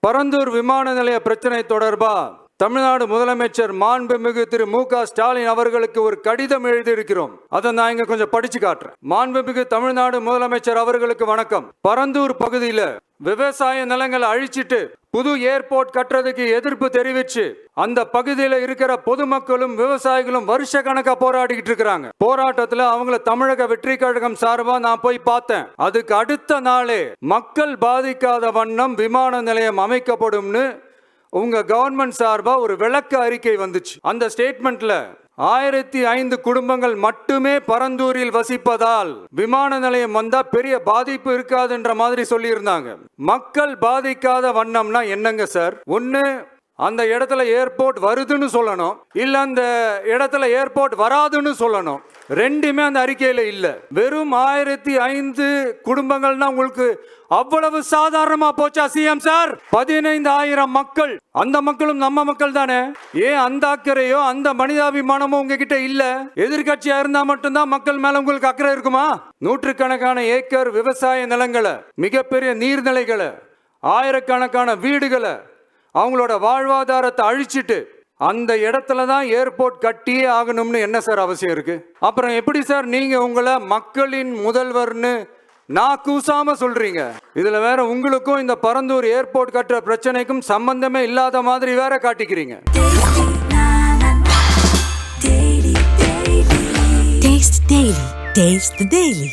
பரந்தூர் விமான நிலைய பிரச்சனை தொடர்பா தமிழ்நாடு முதலமைச்சர் மாண்புமிகு திரு மு.க. ஸ்டாலின் அவர்களுக்கு ஒரு கடிதம் எழுதியிருக்கிறோம். அதை நான் இங்க கொஞ்சம் படிச்சு காட்டுறேன். மாண்புமிகு தமிழ்நாடு முதலமைச்சர் அவர்களுக்கு வணக்கம். பரந்தூர் பகுதியில விவசாய நிலங்களை அழிச்சிட்டு புது ஏர்போர்ட் கட்டுறதுக்கு எதிர்ப்பு தெரிவிச்சு அந்த பகுதியில இருக்கிற பொதுமக்களும் விவசாயிகளும் வருஷ கணக்கா போராடிக்கிட்டு இருக்கிறாங்க. போராட்டத்துல அவங்கள தமிழக வெற்றி கழகம் சார்பா நான் போய் பார்த்தேன். அதுக்கு அடுத்த நாளே மக்கள் பாதிக்காத வண்ணம் விமான நிலையம் அமைக்கப்படும்னு உங்க கவர்மெண்ட் சார்பா ஒரு விளக்க அறிக்கை வந்துச்சு. அந்த ஸ்டேட்மெண்ட்ல 1005 குடும்பங்கள் மட்டுமே பரந்தூரில் வசிப்பதால் விமான நிலையம் வந்தா பெரிய பாதிப்பு இருக்காதுன்ற மாதிரி சொல்லி இருந்தாங்க. மக்கள் பாதிக்காத வண்ணம்னா என்னங்க சார்? ஒண்ணு அந்த இடத்துல ஏர்போர்ட் வருதுன்னு சொல்லணும், இல்ல அந்த இடத்துல ஏர்போர்ட் வராதுன்னு சொல்லணும். ரெண்டுமே அந்த அறிக்கையில இல்ல. வெறும் 1005 குடும்பங்கள்னா உங்களுக்கு அவ்வளவு சாதாரணமா போச்சா சிஎம் சார்? 15,000 மக்கள், அந்த மக்களும் நம்ம மக்கள் தானே. ஏன் அந்த அக்கறையோ அந்த மனிதாபிமானமோ உங்ககிட்ட இல்ல? எதிர்கட்சியா இருந்தா மட்டும்தான் மக்கள் மேல உங்களுக்கு அக்கறை இருக்குமா? நூற்றுக்கணக்கான ஏக்கர் விவசாய நிலங்களை, மிகப்பெரிய நீர்நிலைகளை, ஆயிரக்கணக்கான வீடுகளை, அவங்களோட வாழ்வாதாரத்தை அழிச்சிட்டு அந்த இடத்துல தான் ஏர்போர்ட் கட்டியே ஆகணும்னு என்ன சார் அவசியம் இருக்கு? அப்புறம் எப்படி சார் நீங்க உங்களை மக்களின் முதல்வர்னு நான் கூசாம சொல்றீங்க? இதுல வேற உங்களுக்கும் இந்த பரந்தூர் ஏர்போர்ட் கட்டுற பிரச்சனைக்கும் சம்பந்தமே இல்லாத மாதிரி வேற காட்டிக்கிறீங்க. Taste the Daily.